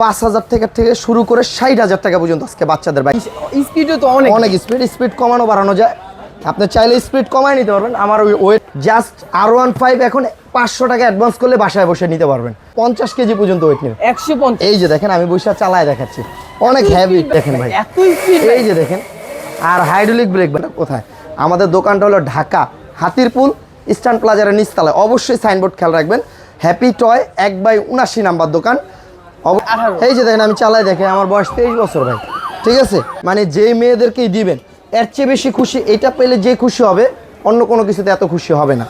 5,000 থেকে শুরু করে 60,000 টাকা পর্যন্ত আজকে বাচ্চাদের বাইক। স্পিডও তো অনেক স্পিড কমানো বাড়ানো যায়। আপনি চাইলে স্পিড কমায় নিতে পারবেন। আমার ওয়েট জাস্ট R15 এখন 500 টাকা অ্যাডভান্স করলে বাসায় বসে নিতে পারবেন। 50 কেজি পর্যন্ত ওয়েট নেবে। 150। এই যে দেখেন আমি বৈশা চালায় দেখাচ্ছি, অনেক হেভি দেখেন ভাই, এত স্পিড। এই যে দেখেন। আর হাইড্রোলিক ব্রেক কোথায়? আমাদের দোকানটা হলো ঢাকা হাতিরপুল ইস্টার্ন প্লাজারের নিচতলায়। অবশ্যই সাইনবোর্ড খেয়াল রাখবেন, হ্যাপি টয় 1/79 নাম্বার দোকান। এই যে দেখেন আমি চালাই দেখে, আমার বয়স 23 বছর ভাই। ঠিক আছে, মানে যেই মেয়েদেরকেই দিবেন এর চেয়ে বেশি খুশি এটা পেলে যে খুশি হবে, অন্য কোনো কিছুতে এত খুশি হবে না।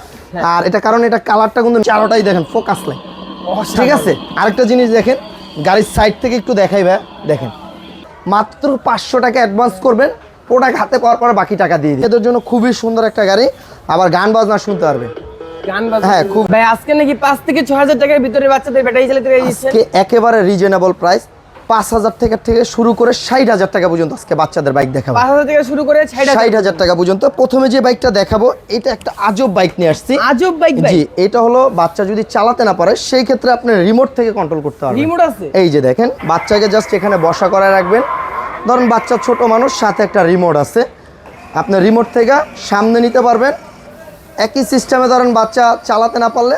আর এটা কারণ এটা কালারটা কিন্তু চারোটাই দেখেন ফোকাস লাইট। ঠিক আছে, আরেকটা জিনিস দেখেন, গাড়ির সাইড থেকে একটু দেখাই ভাই, দেখেন মাত্র 500 টাকা অ্যাডভান্স করবেন, প্রোডাক্ট হাতে পাওয়ার পরে বাকি টাকা দিয়ে দিই। এদের জন্য খুবই সুন্দর একটা গাড়ি, আবার গান বাজনা শুনতে পারবে। হ্যাঁ খুব ভাই। আজকে নাকি 5 থেকে 6,000 টাকার ভিতরে বাচ্চাদের ব্যাটারি চালিত গাড়ি দিচ্ছেন। একেবারে রিজনেবল প্রাইস, 5,000 থেকে শুরু করে 60,000 টাকা পর্যন্ত আজকে বাচ্চাদের বাইক দেখাবো। 5,000 থেকে শুরু করে 60,000 টাকা পর্যন্ত। প্রথমে যে বাইকটা দেখাবো এটা একটা আজব বাইক নিয়ে আসছি। আজব বাইক ভাই? জি, এটা হলো বাচ্চা যদি চালাতে না পারে সেই ক্ষেত্রে আপনি রিমোট থেকে কন্ট্রোল করতে পারবেন। রিমোট আছে? এই যে দেখেন, বাচ্চাকে জাস্ট এখানে বসা করায় রাখবেন। ধরুন বাচ্চা ছোট মানুষ, সাথে একটা রিমোট আছে, আপনি রিমোট থেকে সামনে নিতে পারবেন। একই সিস্টেমে ধরেন বাচ্চা চালাতে না পারলে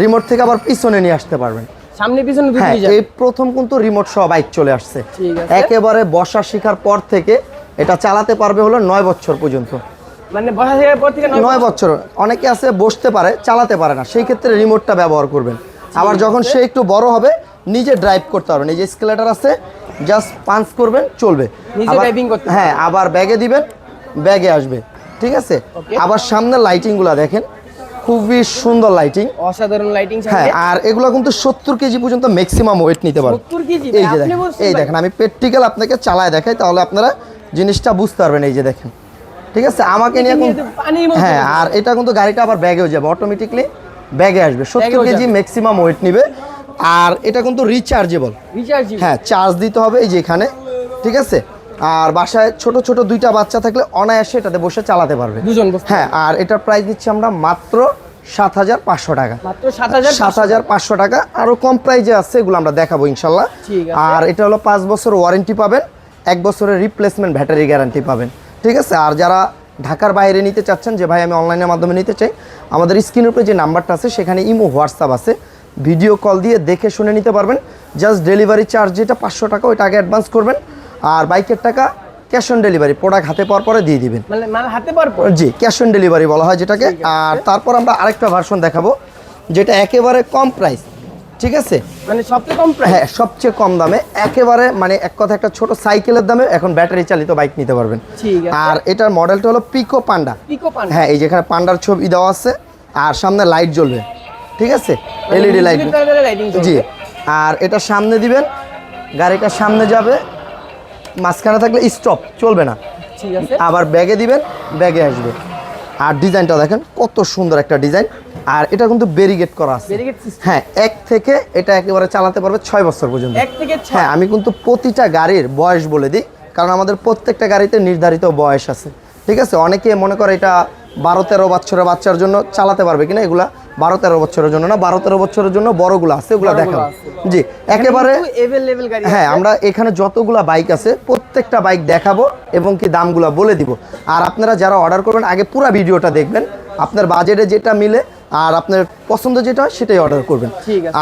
রিমোট থেকে আবার পিছনে নিয়ে আসতে পারবেন। সামনে পিছনে দুটোই হ্যাঁ, যায়। এই প্রথম কিন্তু রিমোট সহ বাইক চলে আসছে। ঠিক আছে। একেবারে বসা শেখার পর থেকে এটা চালাতে পারবে হলো 9 বছর পর্যন্ত। মানে বসা শেখার পর থেকে 9 বছর। অনেকে আছে বসতে পারে চালাতে পারে না, সেই ক্ষেত্রে রিমোটটা ব্যবহার করবেন। আবার যখন সে একটু বড় হবে নিজে ড্রাইভ করতে পারবেন। এই যে স্কেলেটর আছে, জাস্ট পাঞ্চ করবেন চলবে, নিজে ড্রাইভিং করতে। হ্যাঁ, আবার ব্যাগে দিবেন, ব্যাগে আসবে। ঠিক আছে, আবার সামনে লাইটিংগুলো দেখেন, খুবই সুন্দর লাইটিং, অসাধারণ লাইটিং। হ্যাঁ, আর এগুলো কিন্তু 70 কেজি পর্যন্ত ম্যাক্সিমাম ওয়েট নিতে পারে। 70 কেজি? এই যে দেখেন, এই দেখেন আমি প্র্যাকটিক্যাল আপনাকে চালায় দেখাই, তাহলে আপনারা জিনিসটা বুঝতে পারবেন। এই যে দেখেন, ঠিক আছে, আমাকে নিয়ে হ্যাঁ, আর এটা কিন্তু গাড়িটা আবার ব্যাগেও যাবে, অটোমেটিকলি ব্যাগে আসবে। 70 কেজি ম্যাক্সিমাম ওয়েট নিবে। আর এটা কিন্তু রিচার্জেবল, হ্যাঁ, চার্জ দিতে হবে এই যে এখানে। ঠিক আছে, আর বাসায় ছোট ছোট 2টা বাচ্চা থাকলে অনায়াসে এটাতে বসে চালাতে পারবে দুজন। হ্যাঁ, আর এটার প্রাইস দিচ্ছি আমরা মাত্র 7,500 টাকা। মাত্র 7,500 টাকা। আরো কম প্রাইজে আছে, এগুলো আমরা দেখাবো ইনশাল্লাহ। আর এটা হলো 5 বছর ওয়ারেন্টি পাবেন, 1 বছরের রিপ্লেসমেন্ট ব্যাটারি গ্যারান্টি পাবেন। ঠিক আছে, আর যারা ঢাকার বাইরে নিতে চাচ্ছেন যে ভাই আমি অনলাইনের মাধ্যমে নিতে চাই, আমাদের স্ক্রিনের উপরে যে নাম্বারটা আছে সেখানে ইমো হোয়াটসঅ্যাপ আছে, ভিডিও কল দিয়ে দেখে শুনে নিতে পারবেন। জাস্ট ডেলিভারি চার্জ যেটা 500 টাকা, ওইটা আগে অ্যাডভান্স করবেন, আর বাইকের টাকা ক্যাশ অন ডেলিভারি প্রোডাক্ট হাতে পাওয়ার পরে দিয়ে দিবেন। মানে হাতে পাওয়ার পর? জি, ক্যাশ অন ডেলিভারি বলা হয় যেটাকে। আর তারপর আমরা আরেকটা ভার্সন দেখাবো যেটা একেবারে কম প্রাইস। ঠিক আছে, মানে সবচেয়ে কম প্রাইস? হ্যাঁ, সবচেয়ে কম দামে, একেবারে মানে এক কথা একটা ছোট সাইকেলের দামে এখন ব্যাটারি চালিত বাইক নিতে পারবেন। ঠিক আছে। আর এটার মডেলটা হলো পিকো পান্ডা। হ্যাঁ, এই যেখানে পান্ডার ছবি দেওয়া আছে, আর সামনে লাইট জ্বলবে। ঠিক আছে, এলইডি লাইট। জি, আর এটা সামনে দিবেন, গাড়িটা সামনে যাবে, মাঝখানে থাকলে স্টপ চলবে না। ঠিক আছে, আবার ব্যাগে দিবেন, ব্যাগে আসবে। আর ডিজাইনটা দেখেন কত সুন্দর একটা ডিজাইন। আর এটা কিন্তু ব্যারিকেড করা আছে। হ্যাঁ, 1 থেকে এটা একেবারে চালাতে পারবে 6 বছর পর্যন্ত। 1 থেকে 6? হ্যাঁ, আমি কিন্তু প্রতিটা গাড়ির বয়স বলে দিই, কারণ আমাদের প্রত্যেকটা গাড়িতে নির্ধারিত বয়স আছে। ঠিক আছে, অনেকে মনে করে এটা 12-13 বছরের বাচ্চার জন্য চালাতে পারবে কিনা, এগুলা 12-13 বছরের জন্য না, 12-13 বছরের জন্য বড়গুলো আছে, ওগুলো দেখাবো। জি, একেবারে এভেলেবল গাড়ি। হ্যাঁ, আমরা এখানে যতগুলা বাইক আছে প্রত্যেকটা বাইক দেখাবো এবং কি দামগুলো বলে দিব। আর আপনারা যারা অর্ডার করবেন আগে পুরো ভিডিওটা দেখবেন, আপনার বাজেটে যেটা মিলে আর আপনার পছন্দ যেটা হয় সেটাই অর্ডার করবেন।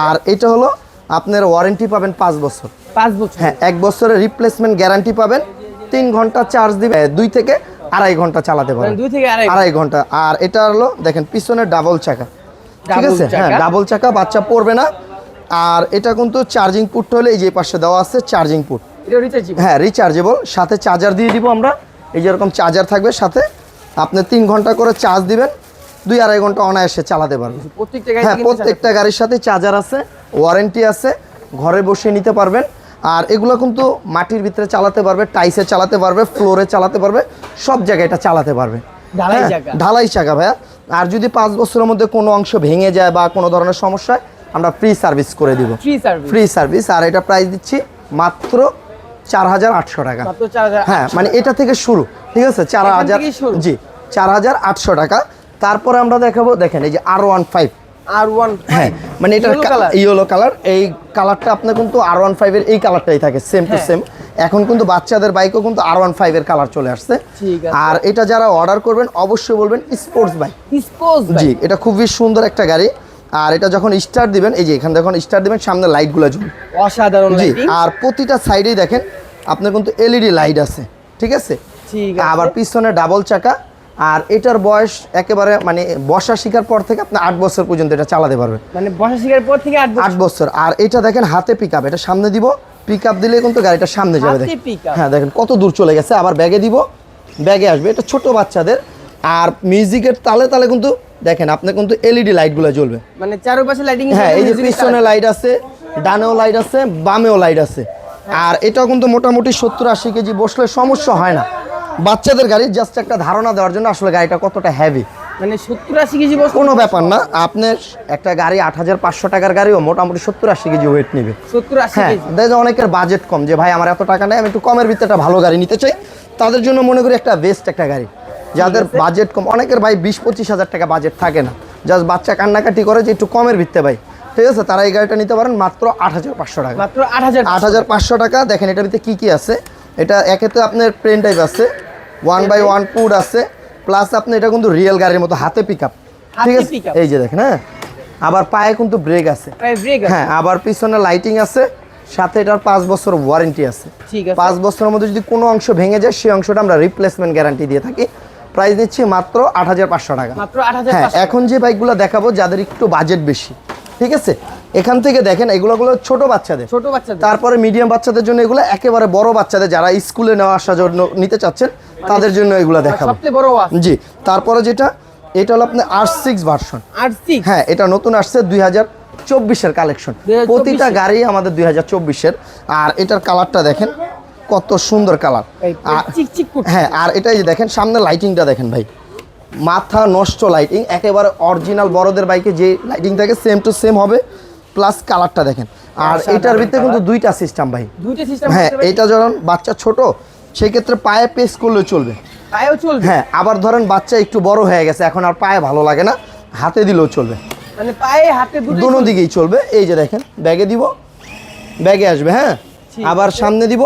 আর এটা হলো আপনার ওয়ারেন্টি পাবেন 5 বছর। 5 বছর? হ্যাঁ, 1 বছরের রিপ্লেসমেন্ট গ্যারান্টি পাবেন। 3 ঘন্টা চার্জ দিবে, 2 থেকে আড়াই ঘন্টা চালাতে পারবেন। 2 থেকে আড়াই ঘন্টা। আর এটা হলো দেখেন পিছনে ডাবল চাকা। ঠিক আছে, হ্যাঁ, ডাবল চাকা, বাচ্চা পড়বে না। আর এটা কিন্তু চার্জিং পুট হলে এই যে পাশে দেওয়া আছে চার্জিং পুট। হ্যাঁ, রিচার্জেবল, সাথে চার্জার দিয়ে দিব আমরা। এই যেরকম চার্জার থাকবে সাথে, আপনি 3 ঘন্টা করে চার্জ দিবেন, 2-2.5 ঘন্টা অনায়াসে চালাতে পারবেন। হ্যাঁ, প্রত্যেকটা গাড়ির সাথে চার্জার আছে, ওয়ারেন্টি আছে, ঘরে বসে নিতে পারবেন। আর এগুলো কিন্তু মাটির ভিতরে চালাতে পারবে, টাইসে চালাতে পারবে, ফ্লোরে চালাতে পারবে, সব জায়গায় এটা চালাতে পারবে। ঢালাই চাকা ভাইয়া। আর যদি 5 বছরের মধ্যে কোনো অংশ ভেঙে যায় বা কোনো ধরনের সমস্যা হয়, আমরা ফ্রি সার্ভিস করে দিব। Free service. আর এটা প্রাইস দিচ্ছি মাত্র 4,800 টাকা। হ্যাঁ, মানে এটা থেকে শুরু। ঠিক আছে, 4,000। জি, 4,800 টাকা। তারপরে আমরা দেখাবো, দেখেন এই যে R15 R1 হ্যাঁ মানে এটা ইয়েলো কালার, এই কালারটা আপনার কিন্তু R15 এর এই কালারটাই থাকে সেম টু সেম। এখন কিন্তু বাচ্চাদের বাইকও কিন্তু R15 এর কালার চলে আসছে। আর এটা যারা অর্ডার করবেন অবশ্যই বলবেন স্পোর্টস বাইক। জি, এটা খুবই সুন্দর একটা গাড়ি। আর এটা যখন স্টার্ট দিবেন, এই যে এখানে যখন স্টার্ট দিবেন সামনে লাইটগুলো জ্বলবে অসাধারণ লাইটিং। আর প্রতিটা সাইডেই দেখেন আপনার কিন্তু এলইডি লাইট আছে, ঠিক আছে। আবার পিছনে ডাবল চাকা। আর এটার বয়স একেবারে মানে বসা শিখার পর থেকে আপনি 8 বছর পর্যন্ত এটা চালাতে পারবেন। মানে বসা শিখার পর থেকে 8 বছর। আর এটা দেখেন হাতে পিকআপ, এটা সামনে দিব, পিকআপ দিলে কিন্তু গাড়িটা সামনে যাবে। দেখেন হ্যাঁ, দেখেন কত দূর চলে গেছে। আবার ব্যাগে দিব, ব্যাগে আসবে। এটা ছোট বাচ্চাদের। আর মিউজিকের তালে তালে কিন্তু দেখেন আপনার কিন্তু এলইডি লাইটগুলো জ্বলবে, মানে চারপাশে লাইটিং। হ্যাঁ, এই যে পিছনে লাইট আছে, ডানেও লাইট আছে, বামেও লাইট আছে। আর এটা কিন্তু মোটামুটি 70-80 কেজি বসলে সমস্যা হয় না। বাচ্চাদের গাড়ি জাস্ট একটা ধারণা দেওয়ার জন্য আসলে গাড়িটা কতটা হেভি। মানে 70-80 কেজি বসলে কোনো ব্যাপার না। আপনার একটা গাড়ি 8500 টাকার গাড়িও মোটামুটি 70-80 কেজি ওয়েট নেবে। 70-80 হ্যাঁ, দেখো অনেকের বাজেট কম, যে ভাই আমার এত টাকা নেই, আমি একটু কমের ভিতরে একটা ভালো গাড়ি নিতে চাই, তাদের জন্য মনে করি একটা বেস্ট একটা গাড়ি। যাদের বাজেট কম, অনেকের ভাই 20-25 হাজার টাকা বাজেট থাকে না, জাস্ট বাচ্চা কান্নাকাটি করে যে একটু কমের ভিত্তে ভাই, ঠিক আছে, তারা এই গাড়িটা নিতে পারেন মাত্র 8500 টাকা। মাত্র 8500 টাকা। দেখেন এটার ভিতরে কি কি আছে। এটা একেতে আপনার প্লেন টাইপ আছে, 1x1 পুড আছে, প্লাস আপনি এটা কিন্তু রিয়েল গাড়ির মতো হাতে পিকআপ, ঠিক আছে। এই যে দেখেন, হ্যাঁ, আবার পায়ে কিন্তু ব্রেক আছে, হ্যাঁ, আবার পিছনে লাইটিং আছে, সাথে এটার 5 বছর ওয়ারেন্টি আছে। 5 বছরের মধ্যে যদি কোনো অংশ ভেঙে যায় সেই অংশটা আমরা রিপ্লেসমেন্ট গ্যারান্টি দিয়ে থাকি। প্রাইস দিচ্ছি মাত্র 8500 টাকা। হ্যাঁ, এখন যে বাইকগুলো দেখাবো যাদের একটু বাজেট বেশি, ঠিক আছে, এখান থেকে দেখেন এগুলো ছোট বাচ্চাদের। তারপরে মিডিয়াম বাচ্চাদের জন্য এগুলো, একেবারে বড় বাচ্চাদের যারা স্কুলে নেওয়া আসার জন্য নিতে চাচ্ছেন তাদের জন্য এগুলো দেখাবো। জি, তারপরে যেটা, এটা হলো আপনার R6 ভার্সন। হ্যাঁ, এটা নতুন আসছে 2024-এর কালেকশন। প্রতিটা গাড়ি আমাদের 2024-এর। আর এটার কালারটা দেখেন কত সুন্দর কালার। হ্যাঁ, আর এটাই যে দেখেন সামনে লাইটিংটা দেখেন ভাই, মাথা নষ্ট লাইটিং, একেবারে অরিজিনাল বড়দের বাইকে যে লাইটিং থাকে সেম টু সেম হবে, প্লাস কালারটা দেখেন। আর এটার ভিতরে কিন্তু দুইটা সিস্টেম ভাই। হ্যাঁ, এটা যখন বাচ্চা ছোট সেই ক্ষেত্রে পায়ে পেস করলে চলবে, হ্যাঁ, আবার ধরেন বাচ্চা একটু বড় হয়ে গেছে, এখন আর পায়ে ভালো লাগে না, হাতে দিলেও চলবে, মানে পায়ে হাতে দুটো দিকেই চলবে। এই যে দেখেন ব্যাগে দিব, ব্যাগে আসবে, হ্যাঁ, আবার সামনে দিব,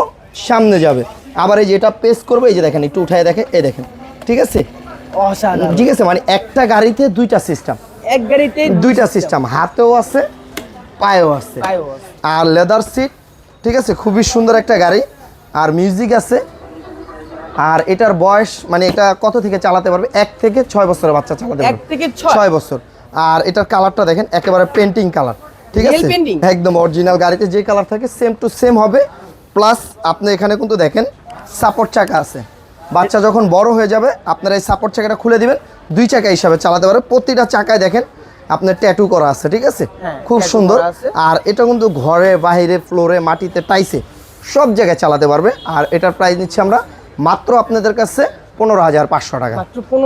সামনে যাবে। আবার এই যে এটা পেস করবে, এই যে দেখেন একটু উঠায় দেখে, এই দেখেন, ঠিক আছে, ঠিক আছে। মানে একটা গাড়িতে দুইটা সিস্টেম, এক গাড়িতে দুইটা সিস্টেম, হাতেও আছে, পায়েও আছে। আর লেদার সিট, ঠিক আছে, খুবই সুন্দর একটা গাড়ি। আর মিউজিক আছে। আর এটার বয়স মানে এটা কত থেকে চালাতে পারবে, 1 থেকে 6 বছরের বাচ্চা চালাতে পারবে, 1 থেকে 6 বছর। আর এটার কালারটা দেখেন একেবারে পেন্টিং কালার, ঠিক আছে, একদম অরিজিনাল গাড়িতে যে কালার থাকে সেম টু সেম হবে। প্লাস আপনি এখানে কিন্তু দেখেন সাপোর্ট চাকা আছে, বাচ্চা যখন বড় হয়ে যাবে আপনারা এই সাপোর্ট চাকাটা খুলে দিবেন, 2 চাকা হিসাবে চালাতে পারবে। প্রতিটা চাকায় দেখেন আপনার ট্যাটু করা আছে, ঠিক আছে, খুব সুন্দর। আর এটা কিন্তু ঘরে, বাইরে, ফ্লোরে, মাটিতে, টাইসে সব জায়গায় চালাতে পারবে। আর এটার প্রাইস নিচ্ছি আমরা মাত্র আপনাদের কাছে 15500 টাকা।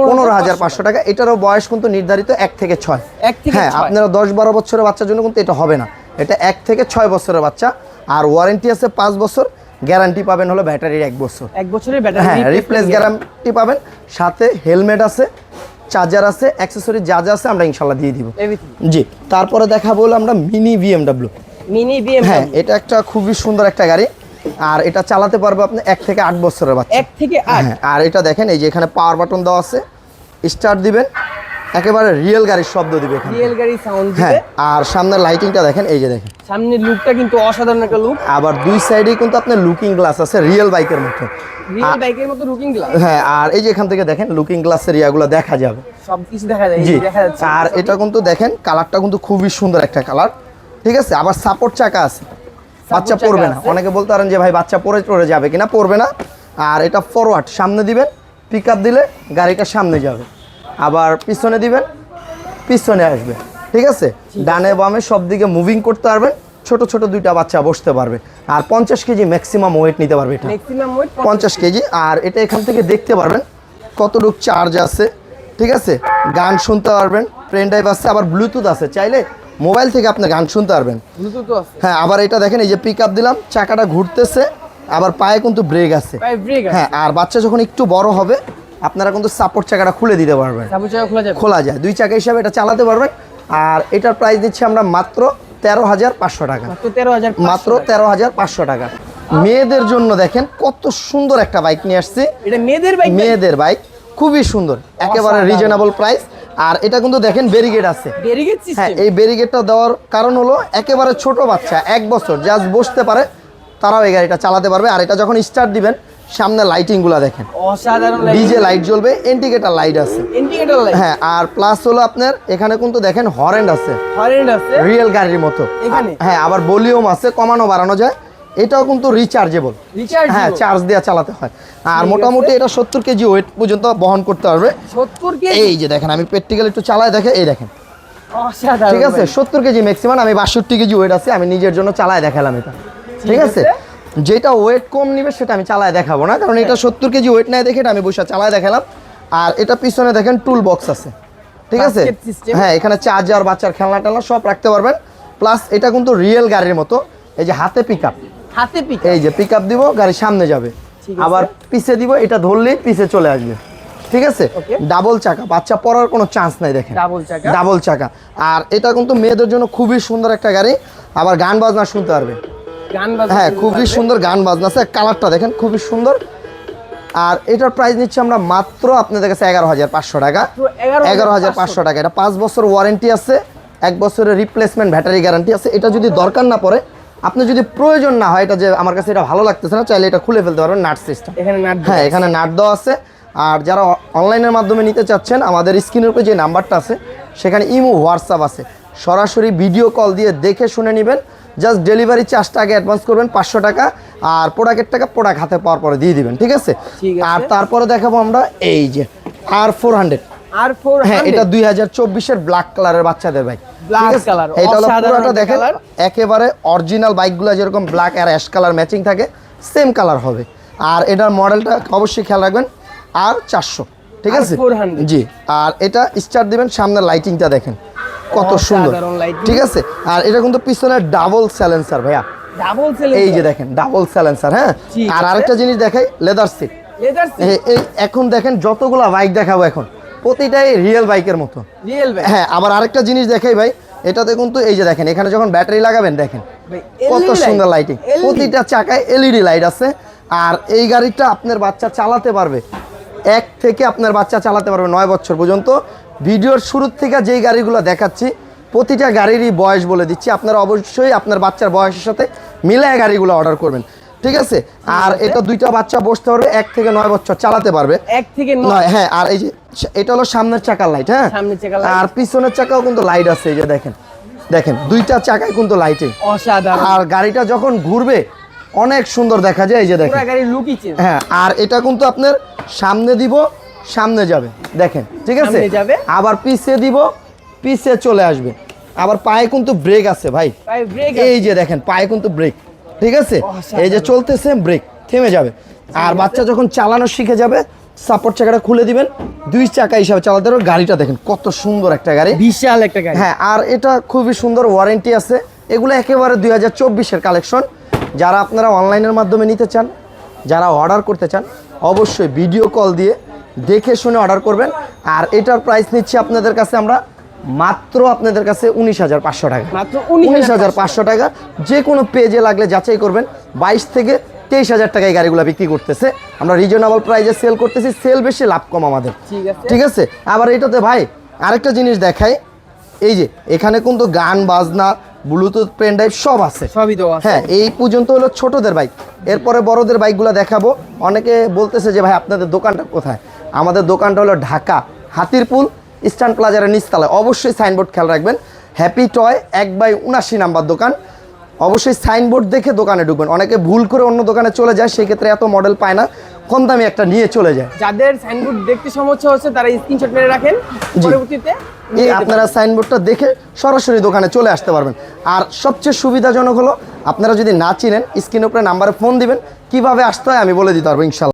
15500 টাকা। এটারও বয়স কিন্তু নির্ধারিত 1 থেকে 6। হ্যাঁ, আপনারা 10-12 বছরের বাচ্চার জন্য কিন্তু এটা হবে না, এটা 1 থেকে 6 বছরের বাচ্চা। আর ওয়ারেন্টি আছে 5 বছর, গ্যারান্টি পাবেন হলো ব্যাটারির 1 বছর, 1 বছরের ব্যাটারি, হ্যাঁ, রিপ্লেস গ্যারান্টি পাবেন। সাথে হেলমেট আছে, চার্জার আছে, অ্যাকসেসরি যা যা আছে আমরা ইনশাল্লাহ দিয়ে দিব। জি, তারপরে দেখাবো হলো আমরা মিনি BMW। হ্যাঁ, এটা একটা খুবই সুন্দর একটা গাড়ি। আর এটা চালাতে পারবে আপনি 1 থেকে 8 বছরের বাচ্চা, 1 থেকে 8। হ্যাঁ, আর এটা দেখেন এই যে এখানে পাওয়ার বাটন দেওয়া আছে, স্টার্ট দিবেন, একেবারে রিয়েল গাড়ির শব্দ দিবে এখানে, রিয়েল গাড়ি সাউন্ড দিবে। হ্যাঁ, আর সামনের লাইটিংটা দেখেন, এই যে দেখেন সামনের লুকটা কিন্তু অসাধারণ একটা লুক। আবার দুই সাইডেই কিন্তু আপনার লুকিং গ্লাস আছে, রিয়েল বাইকের মতো, রিয়েল বাইকের মতো লুকিং গ্লাস। হ্যাঁ, আর এই যে এখান থেকে দেখেন লুকিং গ্লাসের ইয়াগুলো দেখা যাবে, সবকিছু দেখা যায়, এই দেখা যাচ্ছে। আর এটা কিন্তু দেখেন কালারটা কিন্তু খুবই সুন্দর একটা কালার, ঠিক আছে। আবার সাপোর্ট চাকা আছে, বাচ্চা পড়বে না। অনেকে বলতে পারেন যে ভাই বাচ্চা পড়ে যাবে কিনা, পড়বে না। আর এটা ফরওয়ার্ড, সামনে দিবেন, পিকআপ দিলে গাড়িটা সামনে যাবে, আবার পিছনে দিবেন, পিছনে আসবে, ঠিক আছে। ডানে বামে সব দিকে মুভিং করতে পারবেন, ছোট ছোট 2টা বাচ্চা বসতে পারবে। আর 50 কেজি ম্যাক্সিমাম ওয়েট নিতে পারবে এটা, ম্যাক্সিমাম ওয়েট 50 কেজি। আর এটা এখান থেকে দেখতে পারবেন কতটুকু চার্জ আছে, ঠিক আছে, গান শুনতে পারবেন, পেন ড্রাইভ আছে, আবার ব্লুটুথ আছে, চাইলে মোবাইল থেকে আপনি গান শুনতে পারবেন, ব্লুটুথ আছে। হ্যাঁ, আবার এটা দেখেন এই যে পিকআপ দিলাম, চাকাটা ঘুরতেছে, আবার পায়ে কিন্তু ব্রেক আছে, হ্যাঁ। আর বাচ্চা যখন একটু বড় হবে আপনারা কিন্তু সাপোর্ট চাকাটা খুলে দিতে পারবেন, সাপোর্ট চাকা খোলা যাবে, খোলা যায়, 2 চাকা হিসাবে এটা চালাতে পারবেন। আর এটার প্রাইস দিচ্ছি আমরা মাত্র 13,500 টাকা, মাত্র 13,500 টাকা। মেয়েদের জন্য দেখেন কত সুন্দর একটা বাইক নিয়ে আসছি, এটা মেয়েদের বাইক, মেয়েদের বাইক খুবই সুন্দর, একেবারে রিজনেবল প্রাইস। আর এটা কিন্তু দেখেন ব্যারিকেড আছে, ব্যারিকেড হ্যাঁ সিস্টেম। এই ব্যারিকেডটা দেওয়ার কারণ হলো একেবারে ছোট বাচ্চা 1 বছর জাস্ট বসতে পারে, তারাও এই গাড়িটা চালাতে পারবে। আর এটা যখন স্টার্ট দিবেন সামনে লাইটিং গুলা দেখেন, অসাধারণ ডিজে লাইট জ্বলবে, ইন্ডিকেটর লাইট আছে, ইন্ডিকেটর লাইট, হ্যাঁ। আর প্লাস হলো আপনার এখানে কিন্তু দেখেন হরেন আছে, হরেন আছে রিয়েল গাড়ির মতো এখানে, হ্যাঁ। আবার ভলিউম আছে, কমানো বাড়ানো যায়। এটাও কিন্তু রিচার্জেবল, হ্যাঁ চার্জ দিয়ে চালাতে হয়। আর মোটামুটি এটা 70 কেজি ওয়েট পর্যন্ত বহন করতে পারবে। 70 কেজি, এই যে দেখেন আমি প্র্যাকটিক্যাল একটু চালায় দেখে, এই দেখেন, অসাধারণ। ঠিক আছে 70 কেজি ম্যাক্সিমাম, আমি 62 কেজি ওয়েট আছে, আমি নিজের জন্য চালায় দেখালাম এটা, ঠিক আছে। যেটা ওয়েট কম নিবে সেটা আমি চালায় দেখাবো না, কারণ এটা 70 কেজি ওয়েট নেয় দেখে এটা আমি বসে চালায় দেখালাম। আর এটা পিছনে দেখেন টুল বক্স আছে, ঠিক আছে, Basket system। হ্যাঁ এখানে চার্জার, বাচ্চার খেলনা টেলনা সব রাখতে পারবেন। প্লাস এটা কিন্তু রিয়েল গাড়ির মতো, এই যে হাতে পিকআপ, হাতে পিক, এই যে পিকআপ দিব, গাড়ি সামনে যাবে, ঠিক আছে। আবার পিছে দিব, এটা ধরলেই পিছে চলে আসবে, ঠিক আছে। Okay। ডাবল চাকা, বাচ্চা পড়ার কোনো চান্স নাই দেখেন, ডাবল চাকা, ডাবল চাকা। আর এটা কিন্তু মেয়েদের জন্য খুবই সুন্দর একটা গাড়ি, আবার গান বাজনা শুনতে পারবে, গান বাজনা, হ্যাঁ খুবই সুন্দর গান বাজনা আছে, কালারটা দেখেন খুবই সুন্দর। আর এটার প্রাইস নিচ্ছি আমরা মাত্র আপনাদের কাছে 11,500 টাকা, 11,500 টাকা। এটা 5 বছর ওয়ারেন্টি আছে, 1 বছরের রিপ্লেসমেন্ট ব্যাটারি গ্যারান্টি আছে। এটা যদি দরকার না পড়ে, আপনি যদি প্রয়োজন না হয়, এটা যে আমার কাছে এটা ভালো লাগতেছে না, চাইলে এটা খুলে ফেলতে পারবেন, নাট সিস্টেম, এখানে নাট, হ্যাঁ এখানে নাট দেওয়া আছে। আর যারা অনলাইনের মাধ্যমে নিতে চাচ্ছেন, আমাদের স্ক্রিনের উপরে যে নাম্বারটা আছে সেখানে ইমো, হোয়াটসঅ্যাপ আছে, সরাসরি ভিডিও কল দিয়ে দেখে শুনে নেবেন। জাস্ট ডেলিভারি চার্জটা আগে অ্যাডভান্স করবেন 500 টাকা, আর প্রোডাক্টের টাকা প্রোডাক্ট হাতে পাওয়ার পরে দিয়ে দিবেন, ঠিক আছে। ঠিক আছে। আর তারপরে দেখাবো আমরা এই যে R400, আর 400, হ্যাঁ এটা 2024-এর ব্ল্যাক কালারের বাচ্চাদের বাইক, Black color, এটা হলো অসাধারণ পুরোটা একটা দেখেন color। একেবারে অরিজিনাল বাইকগুলো যেরকম ব্ল্যাক আর অ্যাশ কালার ম্যাচিং থাকে, সেম কালার হবে। আর এটার মডেলটা অবশ্যই খেয়াল রাখবেন, R400, ঠিক আছে, R400 জি। আর এটা স্টার্ট দিবেন, সামনের লাইটিংটা দেখেন কত সুন্দর, অসাধারণ lighting। ঠিক আছে। আর এটা কিন্তু পিছনে ডাবল সাইলেন্সার ভাইয়া, ডাবল সেল, এই যে দেখেন ডাবল সাইলেন্সার, হ্যাঁ। ঠিক আর আছে। আরেকটা জিনিস দেখাই, লেদার সিট। লেদার সিট, এই এখন দেখেন যতগুলা বাইক দেখাবো এখন প্রতিটাই রিয়েল বাইকের মতো, রিয়েল ভাই, হ্যাঁ। আবার আরেকটা জিনিস দেখাই ভাই, এটাতে কিন্তু এই যে দেখেন এখানে যখন ব্যাটারি লাগাবেন দেখেন ভাই, কত LED সুন্দর light, লাইটিং, LED প্রতিটা চাকায় এলইডি লাইট আছে। আর এই গাড়িটা আপনার বাচ্চা চালাতে পারবে, 1 থেকে আপনার বাচ্চা চালাতে পারবে 9 বছর পর্যন্ত। ভিডিওর শুরুর থেকে যেই গাড়িগুলো দেখাচ্ছি প্রতিটা গাড়িরই বয়স বলে দিচ্ছি, আপনারা অবশ্যই আপনার বাচ্চার বয়সের সাথে মিলায় গাড়িগুলো অর্ডার করবেন, ঠিক আছে। আর এটা 2টা বাচ্চা বসতে পারবে, 1 থেকে 9 বছর চালাতে পারবে, 1 থেকে 9, নয়, হ্যাঁ। আর এই যে এটা হলো সামনের চাকার লাইট, হ্যাঁ, সামনের চাকার light। আর পিছনের চাকাও কিন্তু লাইট আছে, এই যে দেখেন, দেখেন 2টা চাকায় কিন্তু লাইটিং। অসাধারণ, আর গাড়িটা যখন ঘুরবে অনেক সুন্দর দেখা যায়, এই যে দেখেন, পুরো গাড়ির লুকই চেঞ্জ, হ্যাঁ। আর এটা কিন্তু আপনার সামনে দিব, সামনে যাবে, দেখেন, ঠিক আছে, সামনে যাবে। আবার পিছে দিব, পিছে চলে আসবে। আবার পায়ে কিন্তু ব্রেক আছে ভাই, ভাই ব্রেক, এই যে দেখেন পায়ে কিন্তু ব্রেক, ঠিক আছে, অসাধারণ। এই যে চলতেছে ব্রেক থেমে যাবে। আর বাচ্চা যখন চালানো শিখে যাবে, সাপোর্ট চাকাটা খুলে দিবেন, 2 চাকা হিসাবে চালাতে পারবে। গাড়িটা দেখেন কত সুন্দর একটা গাড়ি, বিশাল একটা গাড়ি, হ্যাঁ। আর এটা খুবই সুন্দর ওয়ারেন্টি আছে, এগুলো একেবারে 2024-এর কালেকশন। যারা আপনারা অনলাইনের মাধ্যমে নিতে চান, যারা অর্ডার করতে চান, অবশ্যই ভিডিও কল দিয়ে দেখে শুনে অর্ডার করবেন। আর এটার প্রাইস নিচ্ছি আপনাদের কাছে আমরা মাত্র আপনাদের কাছে 19,500 টাকা, মাত্র 19,500 টাকা। যে কোনো পেজে লাগলে যাচাই করবেন, 22 থেকে 23,000 টাকায় গাড়িগুলো বিক্রি করতেছে, আমরা রিজনেবল প্রাইসে সেল করতেছি, সেল বেশি লাভ কম আমাদের, ঠিক আছে। ঠিক আছে। আবার এটাতে ভাই আরেকটা জিনিস দেখাই, এই যে এখানে কিন্তু গান বাজনা, ব্লুটুথ, পেন ড্রাইভ সব আছে, সবই তো আছে, হ্যাঁ। এই পর্যন্ত হলো ছোটদের বাইক, এরপরে বড়দের বাইকগুলো দেখাবো। অনেকে বলতেছে যে ভাই আপনাদের দোকানটা কোথায়, আমাদের দোকানটা হলো ঢাকা হাতিরপুল ইস্টার্ন প্লাজারের নিচতলায়। অবশ্যই সাইনবোর্ড খেয়াল রাখবেন, হ্যাপি টয় 1/79 নাম্বার দোকান। অবশ্যই সাইনবোর্ড দেখে দোকানে ঢুকবেন, অনেকে ভুল করে অন্য দোকানে চলে যায়, সেই ক্ষেত্রে এত মডেল পায় না, কম দামি একটা নিয়ে চলে যায়। যাদের সাইনবোর্ড দেখতে সমস্যা হচ্ছে তারা স্ক্রিনশট মেরে রাখেন, জি। পরবর্তীতে এই আপনারা সাইনবোর্ডটা দেখে সরাসরি দোকানে চলে আসতে পারবেন। আর সবচেয়ে সুবিধাজনক হলো আপনারা যদি না চিনেন, স্ক্রিনের উপরে নাম্বারে ফোন দিবেন, কিভাবে আসতে হয় আমি বলে দিতে পারবো ইনশাল্লাহ।